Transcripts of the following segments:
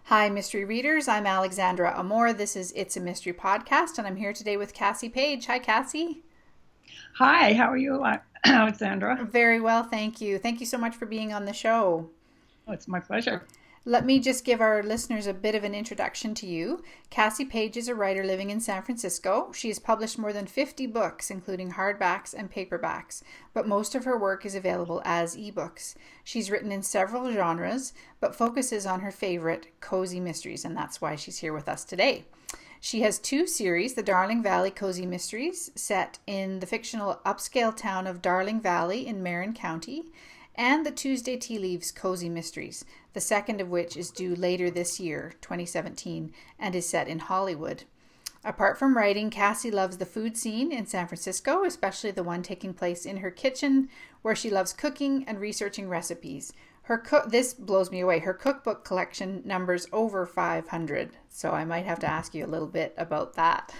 Hi, mystery readers. I'm Alexandra Amore. This is It's a Mystery Podcast, and I'm here today with Cassie Page. Hi, Cassie. Hi, how are you, Alexandra? Very well, thank you. Thank you so much for being on the show. Oh, it's my pleasure. Let me just give our listeners a bit of an introduction to you. Cassie Page is a writer living in San Francisco. She has published more than 50 books, including hardbacks and paperbacks, but most of her work is available as ebooks. She's written in several genres, but focuses on her favorite, cozy mysteries, and that's why she's here with us today. She has two series, the Darling Valley Cozy Mysteries, set in the fictional upscale town of Darling Valley in Marin County, and the Tuesday Tea Leaves Cozy Mysteries, the second of which is due later this year, 2017, and is set in Hollywood. Apart from writing, Cassie loves the food scene in San Francisco, especially the one taking place in her kitchen, where she loves cooking and researching recipes. This blows me away. Her cookbook collection numbers over 500, so I might have to ask you a little bit about that.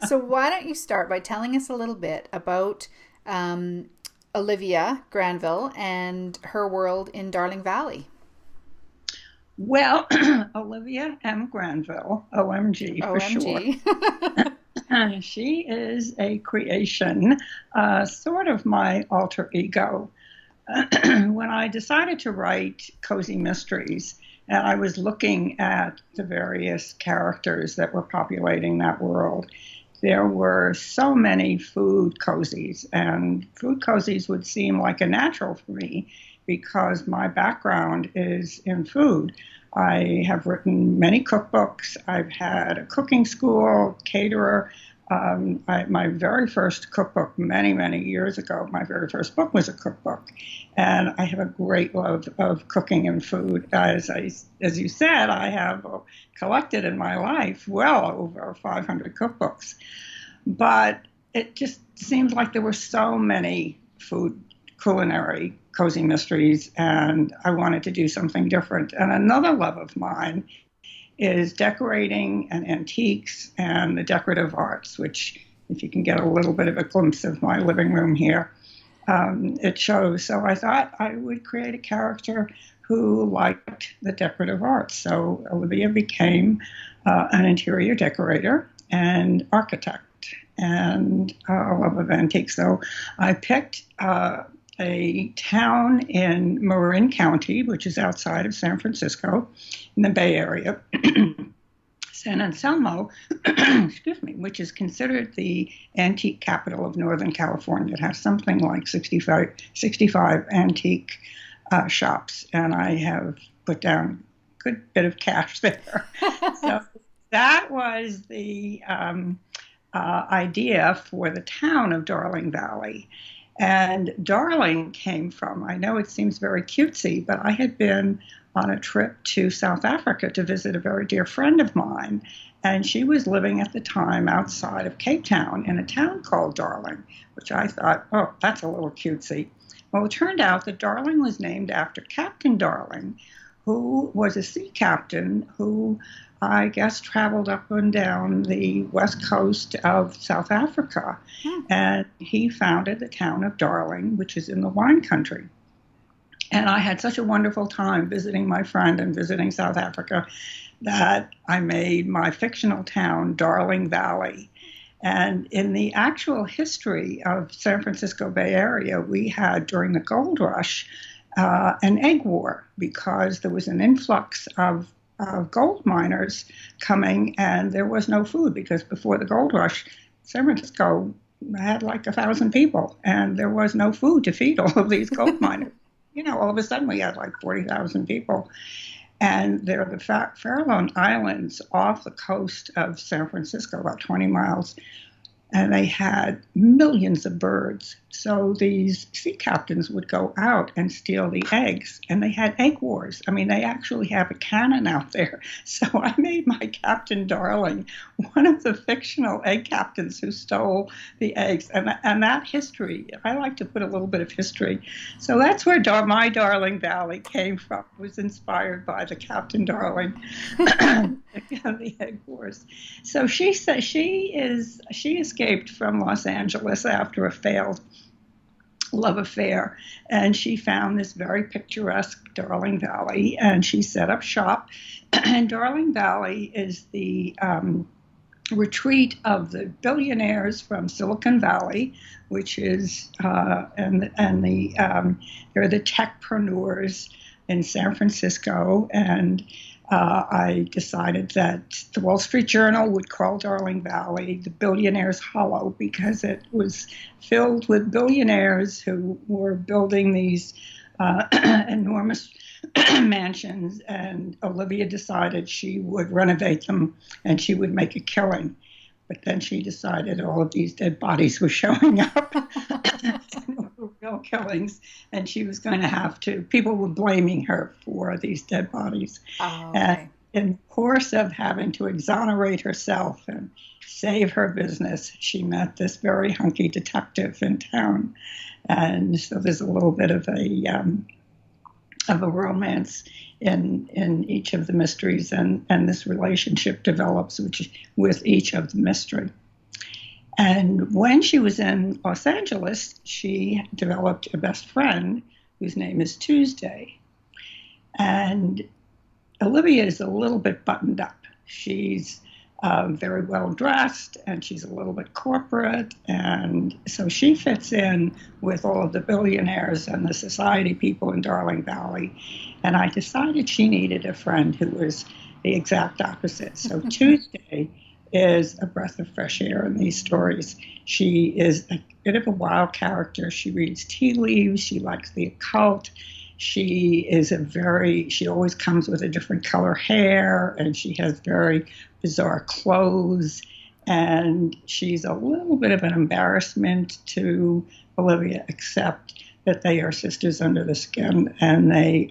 So why don't you start by telling us a little bit about Olivia Granville and her world in Darling Valley. Well, Olivia M. Granville, OMG for OMG. short. She is a creation, sort of my alter ego. When I decided to write cozy mysteries, and I was looking at the various characters that were populating that world, there were so many food cozies, and food cozies would seem like a natural for me because my background is in food. I have written many cookbooks. I've had a cooking school, caterer. My very first cookbook many, many years ago, my very first book was a cookbook. And I have a great love of cooking and food. As you said, I have collected in my life well over 500 cookbooks. But it just seems like there were so many food, culinary, cozy mysteries, and I wanted to do something different. And another love of mine is decorating and antiques and the decorative arts, which, if you can get a little bit of a glimpse of my living room here, it shows. So I thought I would create a character who liked the decorative arts. So Olivia became an interior decorator and architect and a love of antiques. So I picked a town in Marin County, which is outside of San Francisco, in the Bay Area, San Anselmo, excuse me, which is considered the antique capital of Northern California. It has something like 65 antique shops, and I have put down a good bit of cash there. So that was the idea for the town of Darling Valley. And Darling came from, I know it seems very cutesy, but I had been on a trip to South Africa to visit a very dear friend of mine. And she was living at the time outside of Cape Town in a town called Darling, which I thought, oh, that's a little cutesy. Well, it turned out that Darling was named after Captain Darling, who was a sea captain who I guess traveled up and down the west coast of South Africa. And he founded the town of Darling, which is in the wine country. And I had such a wonderful time visiting my friend and visiting South Africa that I made my fictional town Darling Valley. And in the actual history of San Francisco Bay Area, we had, during the gold rush, an egg war because there was an influx of gold miners coming, and there was no food because before the gold rush, San Francisco had like 1,000 people, and there was no food to feed all of these gold miners. All of a sudden we had like 40,000 people. And they're the Farallon Islands off the coast of San Francisco, about 20 miles. And they had millions of birds. So these sea captains would go out and steal the eggs. And they had egg wars. I mean, they actually have a cannon out there. So I made my Captain Darling one of the fictional egg captains who stole the eggs. And that history, I like to put a little bit of history. So that's where my Darling Valley came from. It was inspired by the Captain Darling and the egg wars. So she says she escaped from Los Angeles after a failed love affair. And she found this very picturesque Darling Valley, and she set up shop. And Darling Valley is the retreat of the billionaires from Silicon Valley, which is and they're the techpreneurs in San Francisco. And I decided that the Wall Street Journal would call Darling Valley the Billionaire's Hollow, because it was filled with billionaires who were building these enormous mansions, and Olivia decided she would renovate them and she would make a killing. But then she decided all of these dead bodies were showing up, real killings, and she was going to have to, people were blaming her for these dead bodies. Oh, And okay. in the course of having to exonerate herself and save her business, she met this very hunky detective in town. And so there's a little bit of a romance in each of the mysteries, and this relationship develops with each of the mystery. And when she was in Los Angeles, she developed a best friend whose name is Tuesday. And Olivia is a little bit buttoned up. She's very well dressed, and she's a little bit corporate, and so she fits in with all of the billionaires and the society people in Darling Valley. And I decided she needed a friend who was the exact opposite. So Tuesday is a breath of fresh air in these stories. She is a bit of a wild character. She reads tea leaves. She likes the occult. She always comes with a different color hair, and she has very bizarre clothes, and she's a little bit of an embarrassment to Olivia, except that they are sisters under the skin, and they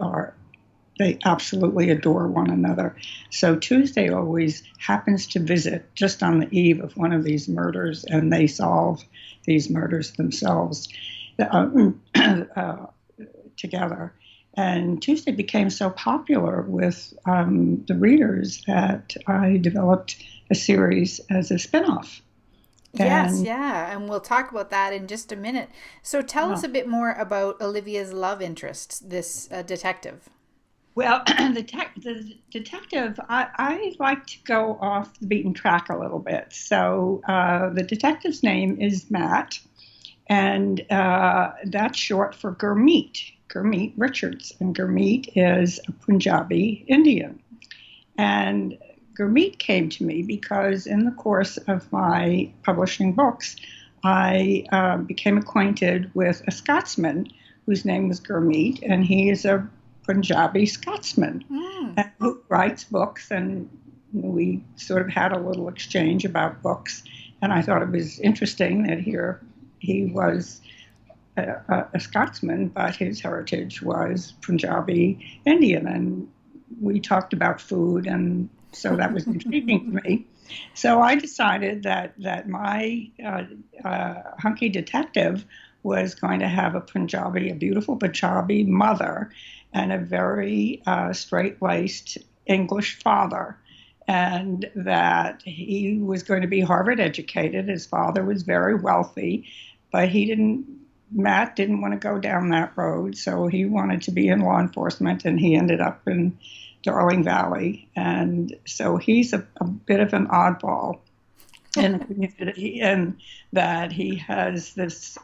absolutely adore one another. So Tuesday always happens to visit just on the eve of one of these murders, and they solve these murders themselves together. And Tuesday became so popular with the readers that I developed a series as a spinoff. Yes, yeah, and we'll talk about that in just a minute. So tell us a bit more about Olivia's love interest, this detective. Well, the detective, I like to go off the beaten track a little bit. So the detective's name is Matt, and that's short for Gurmeet Richards. And Gurmeet is a Punjabi Indian. And Gurmeet came to me because in the course of my publishing books, I became acquainted with a Scotsman whose name was Gurmeet, and he is a Punjabi Scotsman who writes books, and we sort of had a little exchange about books. And I thought it was interesting that here he was a Scotsman, but his heritage was Punjabi Indian, and we talked about food, and so that was intriguing to me. So I decided that my hunky detective was going to have a beautiful Punjabi mother, and a very straight-laced English father, and that he was going to be Harvard educated. His father was very wealthy, but Matt didn't want to go down that road, so he wanted to be in law enforcement, and he ended up in Darling Valley. And so he's a bit of an oddball in the community, in that he has this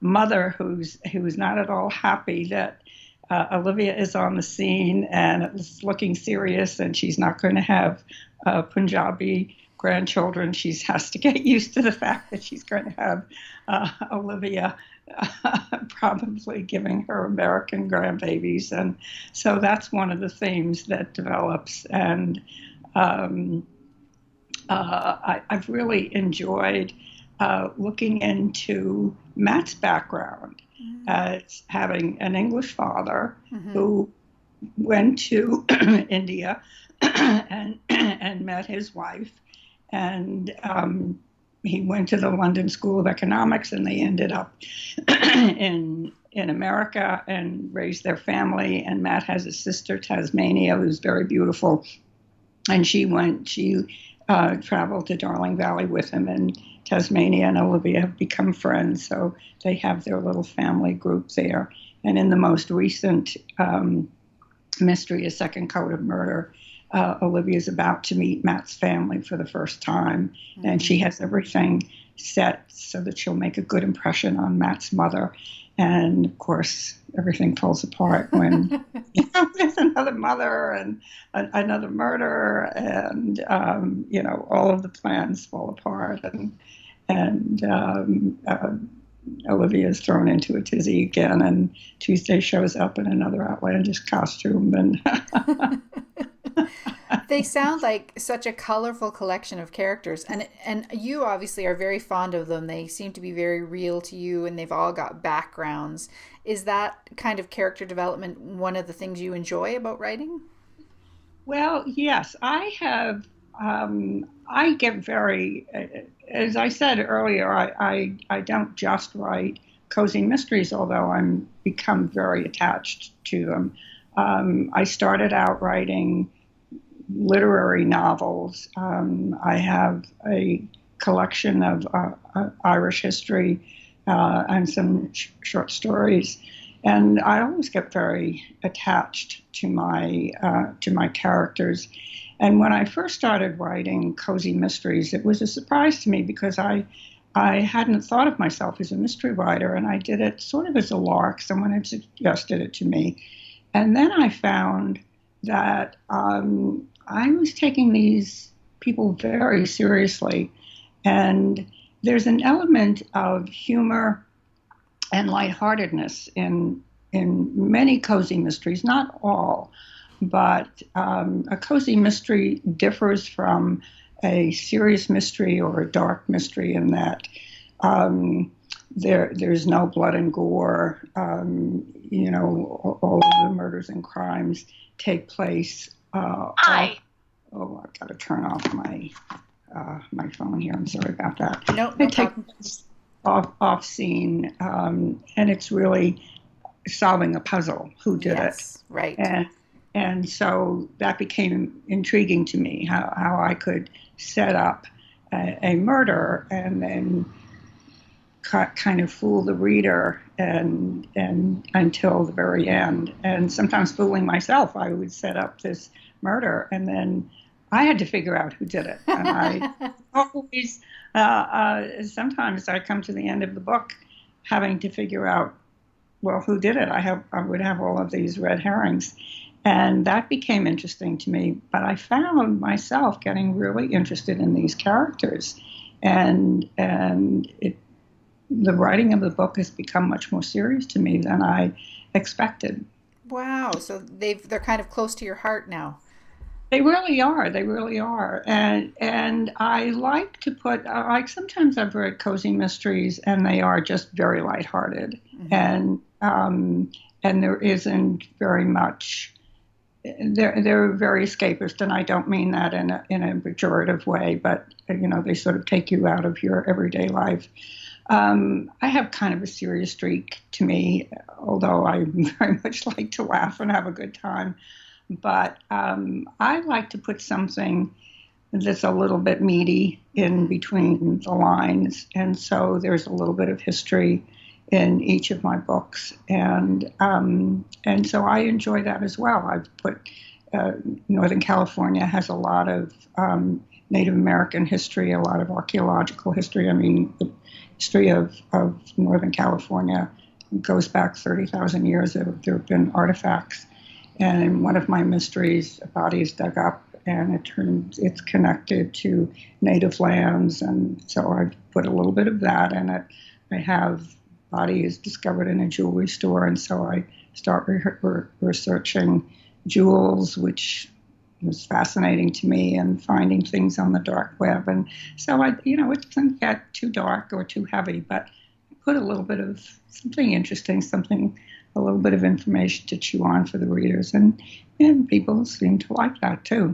mother who's not at all happy that Olivia is on the scene and it's looking serious, and she's not going to have Punjabi grandchildren. She has to get used to the fact that she's going to have Olivia probably giving her American grandbabies. And so that's one of the themes that develops. And I've really enjoyed looking into Matt's background as having an English father who went to India and met his wife, and he went to the London School of Economics, and they ended up in America and raised their family. And Matt has a sister, Tasmania, who's very beautiful, and she traveled to Darling Valley with him, and Tasmania and Olivia have become friends, so they have their little family group there. And in the most recent mystery, A Second Code of Murder, Olivia is about to meet Matt's family for the first time, and she has everything set so that she'll make a good impression on Matt's mother. And of course, everything falls apart when there's another mother and another murder, and all of the plans fall apart, and Olivia is thrown into a tizzy again, and Tuesday shows up in another outlandish costume, and they sound like such a colorful collection of characters, and you obviously are very fond of them. They seem to be very real to you, and they've all got backgrounds. Is that kind of character development one of the things you enjoy about writing? Well, yes, I have. I get very, as I said earlier, I don't just write cozy mysteries, although I'm become very attached to them. I started out writing literary novels. I have a collection of Irish history and some short stories, and I always get very attached to my characters. And when I first started writing cozy mysteries, it was a surprise to me because I hadn't thought of myself as a mystery writer, and I did it sort of as a lark. Someone had suggested it to me. And then I found that I was taking these people very seriously. And there's an element of humor and lightheartedness in many cozy mysteries, not all. But a cozy mystery differs from a serious mystery or a dark mystery in that there's no blood and gore. All of the murders and crimes take place. I've got to turn off my phone here. I'm sorry about that. No It takes problem. place off scene, and it's really solving a puzzle. Who did Yes, it? right. And so that became intriguing to me, how I could set up a murder and then kind of fool the reader and until the very end. And sometimes fooling myself, I would set up this murder and then I had to figure out who did it. And I always, sometimes I come to the end of the book having to figure out, well, who did it? I would have all of these red herrings. And that became interesting to me. But I found myself getting really interested in these characters. And the writing of the book has become much more serious to me than I expected. Wow. So they're kind of close to your heart now. They really are. They really are. And I like to put, like sometimes I've read cozy mysteries and they are just very lighthearted. Mm-hmm. And there isn't very much. They're very escapist, and I don't mean that in a pejorative way, but they sort of take you out of your everyday life. I have kind of a serious streak to me, although I very much like to laugh and have a good time. But I like to put something that's a little bit meaty in between the lines, and so there's a little bit of history in each of my books, and so I enjoy that as well. I've put Northern California has a lot of Native American history, a lot of archaeological history. I mean, the history of Northern California goes back 30,000 years. There have been artifacts, and in one of my mysteries, a body is dug up, and it's connected to native lands, and so I've put a little bit of that in it. I have body is discovered in a jewelry store, and so I start researching jewels, which was fascinating to me, and finding things on the dark web. And so it doesn't get too dark or too heavy, but put a little bit of something interesting, a little bit of information to chew on for the readers, and people seem to like that too.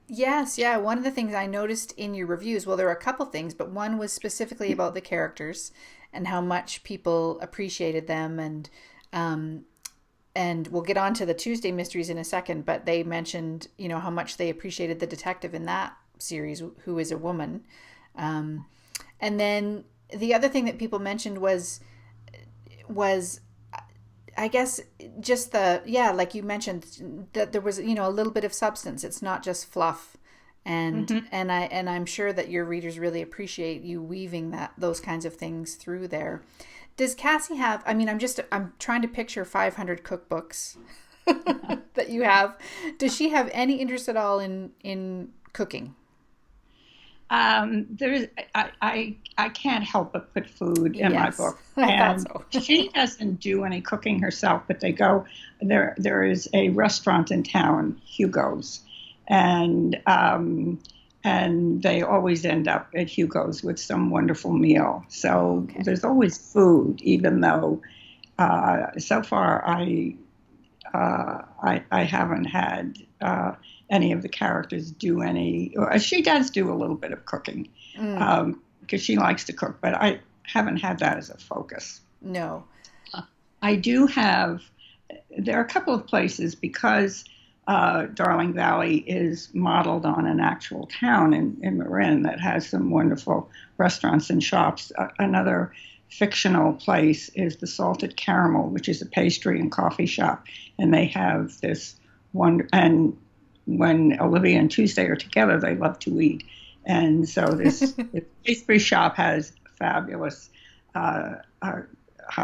Yes, yeah. One of the things I noticed in your reviews, well, there were a couple things, but one was specifically about the characters and how much people appreciated them, and we'll get on to the Tuesday mysteries in a second, but they mentioned, how much they appreciated the detective in that series, who is a woman. And then the other thing that people mentioned was I guess just like you mentioned, that there was, a little bit of substance. It's not just fluff. And I'm sure that your readers really appreciate you weaving those kinds of things through there. Does Cassie have, I'm trying to picture 500 cookbooks that you have. Does she have any interest at all in cooking? There's I can't help but put food in my book. I thought so. She doesn't do any cooking herself, but they go there. There is a restaurant in town, Hugo's, and they always end up at Hugo's with some wonderful meal. So there's always food, even though so far I haven't had any of the characters do any. She does do a little bit of cooking because she likes to cook, but I haven't had that as a focus. No. I do have. There are a couple of places because Darling Valley is modeled on an actual town in Marin that has some wonderful restaurants and shops. Another fictional place is the Salted Caramel, which is a pastry and coffee shop, and they have this one. And when Olivia and Tuesday are together, they love to eat, and so this pastry shop has fabulous hot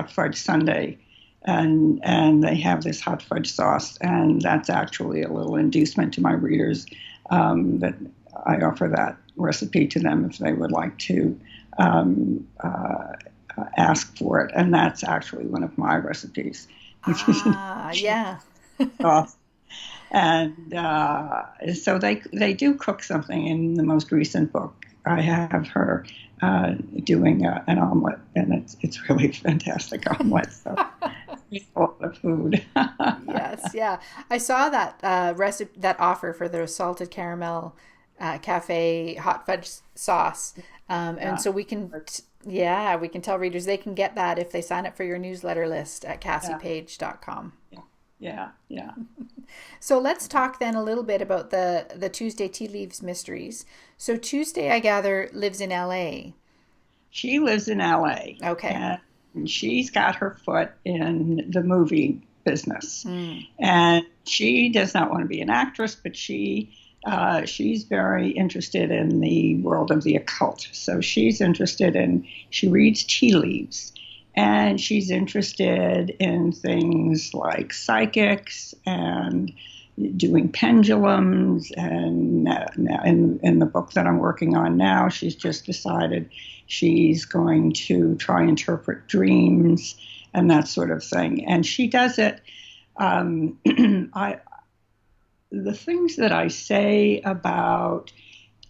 fudge sundae. And they have this hot fudge sauce, and that's actually a little inducement to my readers that I offer that recipe to them if they would like to ask for it. And that's actually one of my recipes, which is sauce. And so they do cook something in the most recent book. I have her doing an omelet, and it's really fantastic omelet. So it's a lot of food. Yes, yeah. I saw that that offer for the salted caramel cafe hot fudge sauce, and so we can we can tell readers they can get that if they sign up for your newsletter list at CassiePage.com. Yeah. So let's talk then a little bit about the Tuesday Tea Leaves mysteries. So Tuesday, I gather, lives in LA. She lives in LA. Okay. And she's got her foot in the movie business. And she does not want to be an actress, but she's very interested in the world of the occult. So she reads tea leaves. And she's interested in things like psychics and doing pendulums. And in the book that I'm working on now, she's just decided she's going to try and interpret dreams and that sort of thing. And she does it. The things that I say about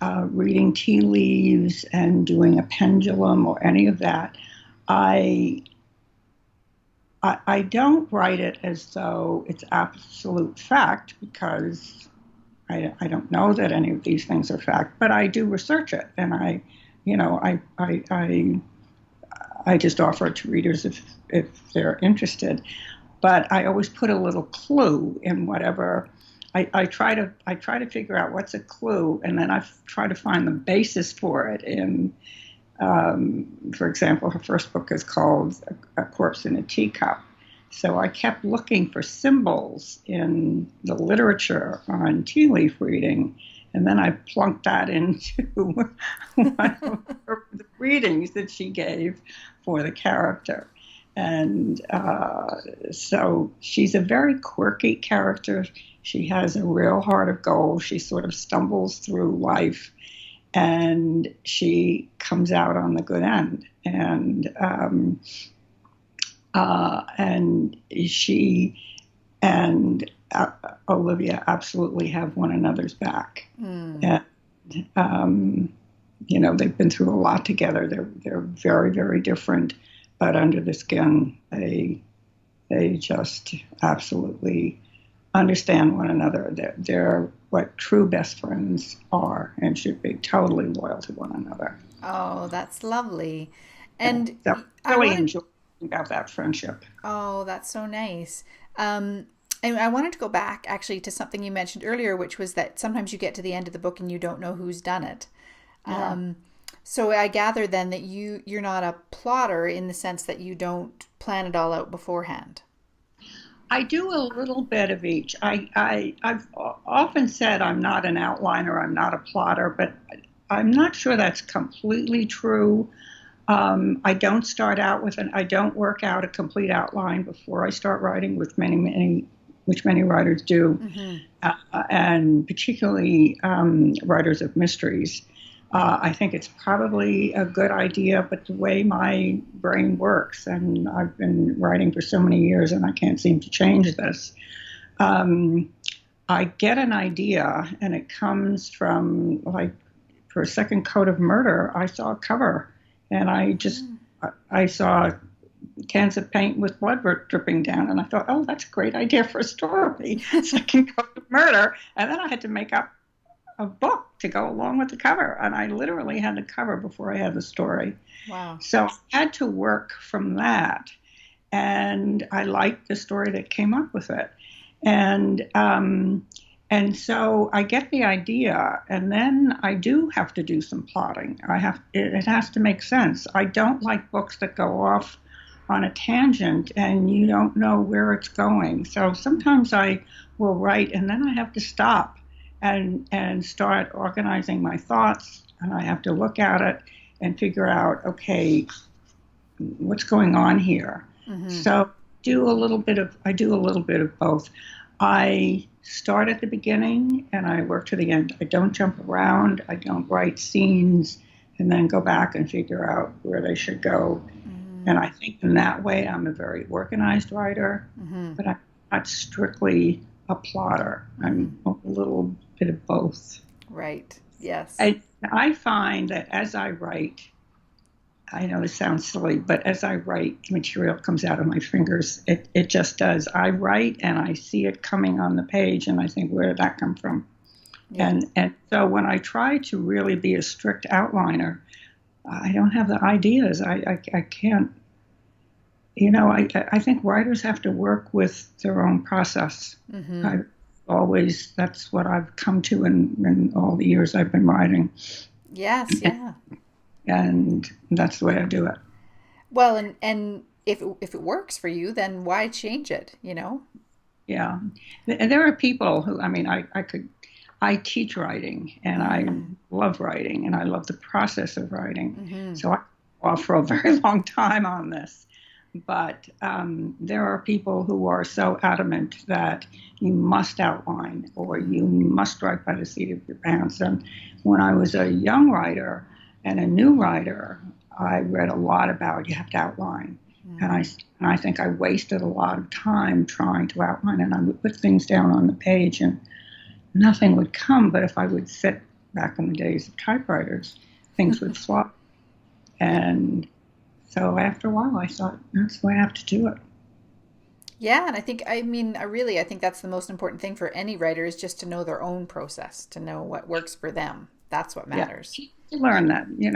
reading tea leaves and doing a pendulum or any of that, I don't write it as though it's absolute fact because I don't know that any of these things are fact, but I do research it, and I just offer it to readers if they're interested. But I always put a little clue in whatever. I try to figure out what's a clue, and then I try to find the basis for it in. For example, her first book is called A Corpse in a Teacup. So I kept looking for symbols in the literature on tea leaf reading, and then I plunked that into one of the readings that she gave for the character. And so she's a very quirky character. She has a real heart of gold. She sort of stumbles through life, and she comes out on the good end. And she and Olivia absolutely have one another's back. And, they've been through a lot together. They're very, very different, but under the skin, they just absolutely understand one another. They're what true best friends are and should be, totally loyal to one another. Oh, that's lovely. And I really enjoy about that friendship. Oh, that's so nice. And I wanted to go back actually to something you mentioned earlier, which was that sometimes you get to the end of the book and you don't know who's done it. Yeah. So I gather then that you're not a plotter in the sense that you don't plan it all out beforehand. I do a little bit of each. I've often said I'm not an outliner, I'm not a plotter, but I'm not sure that's completely true. I don't start out I don't work out a complete outline before I start writing, which many writers do, Mm-hmm. and particularly writers of mysteries. I think it's probably a good idea, but the way my brain works, and I've been writing for so many years and I can't seem to change this, um, I get an idea and it comes from, like, for a second coat of murder, I saw a cover and I saw cans of paint with blood dripping down, and I thought, oh, that's a great idea for a story, second coat of murder. And then I had to make up a book to go along with the cover, and I literally had the cover before I had the story. Wow. So I had to work from that, and I liked the story that came up with it. And so I get the idea, and then I do have to do some plotting. It has to make sense. I don't like books that go off on a tangent and you don't know where it's going. So sometimes I will write and then I have to stop and start organizing my thoughts, and I have to look at it and figure out, okay, what's going on here. Mm-hmm. So I do a little bit of both. I start at the beginning and I work to the end. I don't jump around. I don't write scenes and then go back and figure out where they should go. Mm-hmm. And I think in that way I'm a very organized writer, Mm-hmm. but I'm not strictly a plotter. I'm a little bit of both. Right. Yes. I find that as I write, I know this sounds silly, but as I write, the material comes out of my fingers. It just does. I write and I see it coming on the page and I think, where did that come from? Yeah. And so when I try to really be a strict outliner, I don't have the ideas. I can't, I think writers have to work with their own process. Mm-hmm. That's what I've come to in all the years I've been writing. Yes. Yeah. And that's the way I do it. Well, and if it works for you, then why change it? Yeah. And there are people who, I teach writing and I love writing and I love the process of writing. Mm-hmm. So I off for a very long time on this. But there are people who are so adamant that you must outline or you must write by the seat of your pants. And when I was a young writer and a new writer, I read a lot about you have to outline. Mm-hmm. And I think I wasted a lot of time trying to outline, and I would put things down on the page and nothing would come. But if I would sit back in the days of typewriters, things would flop. And so after a while, I thought, that's the way I have to do it. Yeah, and I think that's the most important thing for any writer is just to know their own process, to know what works for them. That's what matters. Yeah, to learn that, you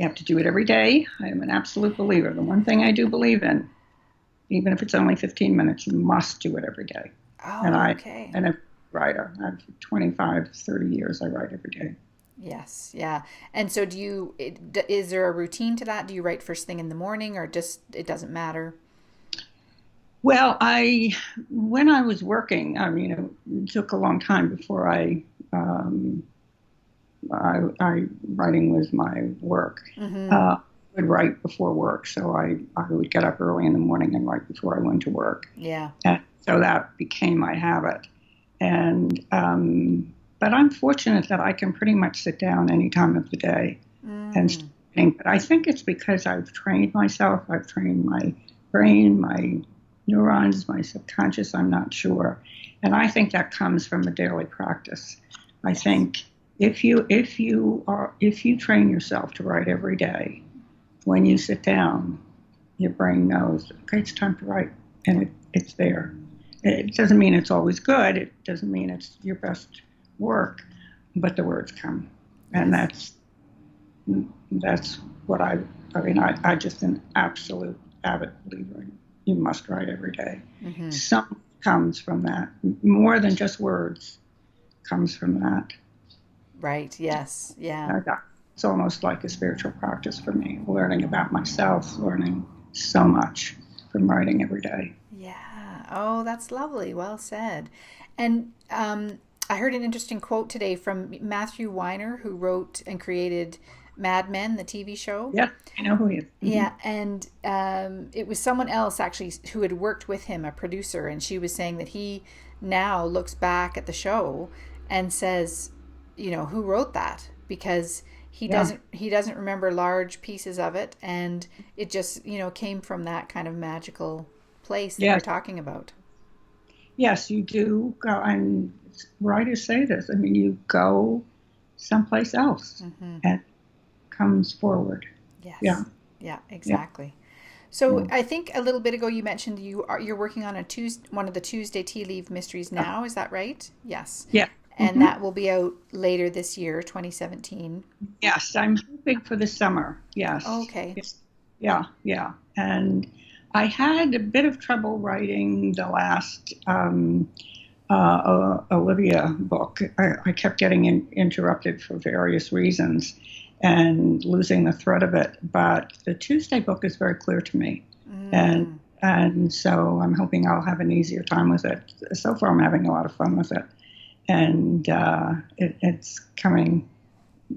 have to do it every day. I am an absolute believer. The one thing I do believe in, even if it's only 15 minutes, you must do it every day. Oh, okay. And a writer. I've 25, 30 years I write every day. Yes, yeah. And so is there a routine to that? Do you write first thing in the morning or just it doesn't matter? Well, when I was working, it took a long time before writing was my work. Mm-hmm. I would write before work, so I would get up early in the morning and write before I went to work. Yeah. And so that became my habit. And but I'm fortunate that I can pretty much sit down any time of the day and think. But I think it's because I've trained myself. I've trained my brain, my neurons, my subconscious. I'm not sure, and I think that comes from a daily practice. I think if you train yourself to write every day, when you sit down, your brain knows, okay, it's time to write, and it's there. It doesn't mean it's always good. It doesn't mean it's your best work, but the words come, and that's what I just an absolute avid believer in. You must write every day. Mm-hmm. Some comes from that. More than just words comes from that. Right. Yes. Yeah. It's almost like a spiritual practice for me, learning about myself, learning so much from writing every day. Yeah. Oh, that's lovely. Well said. And I heard an interesting quote today from Matthew Weiner, who wrote and created Mad Men, the TV show. Yeah, I know who he is. Yeah, and it was someone else actually who had worked with him, a producer, and she was saying that he now looks back at the show and says, who wrote that? Because he doesn't remember large pieces of it, and it just came from that kind of magical place that you're talking about. Yes, you do go, and writers say this. I mean, you go someplace else and comes forward. Yes. Yeah. Yeah, exactly. So I think a little bit ago you mentioned you're working on one of the Tuesday Tea Leaf mysteries now. Is that right? Yes. Yeah. And that will be out later this year, 2017. Yes, I'm hoping for the summer. Yes. Okay. Yeah, yeah. And I had a bit of trouble writing the last Olivia book. I kept getting interrupted for various reasons and losing the thread of it. But the Tuesday book is very clear to me. And so I'm hoping I'll have an easier time with it. So far, I'm having a lot of fun with it. And it's coming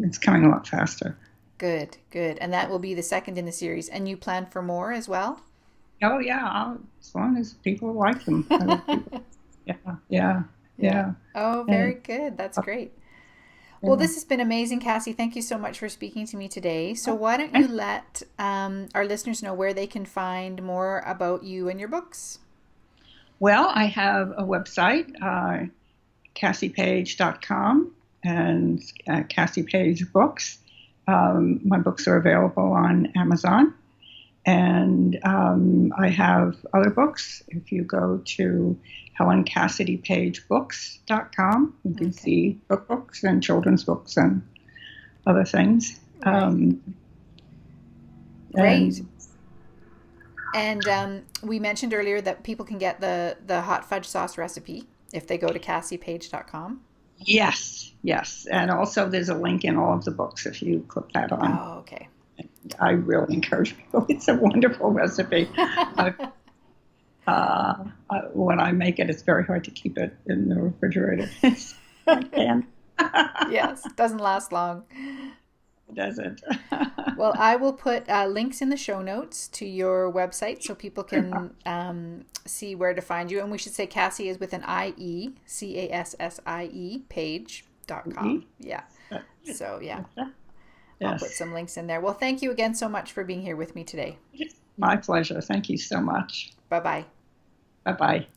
a lot faster. Good. And that will be the second in the series. And you plan for more as well? Oh yeah, as long as people like them. Yeah. Oh, very good. That's great. Well, this has been amazing, Cassie. Thank you so much for speaking to me today. So why don't you let our listeners know where they can find more about you and your books? Well, I have a website, CassiePage.com and Cassie Page Books. My books are available on Amazon. And I have other books. If you go to HelenCassidyPageBooks.com, you can see cookbooks and children's books and other things. Great. And we mentioned earlier that people can get the hot fudge sauce recipe if they go to CassiePage.com. Yes. And also there's a link in all of the books if you click that on. Oh, okay. I really encourage people. It's a wonderful recipe. When I make it, it's very hard to keep it in the refrigerator. I can. Yes, it doesn't last long. It doesn't. Well, I will put links in the show notes to your website so people can see where to find you. And we should say Cassie is with an IE, CASSIE, page.com. Yeah. So, yeah. I'll put some links in there. Well, thank you again so much for being here with me today. My pleasure. Thank you so much. Bye-bye. Bye-bye.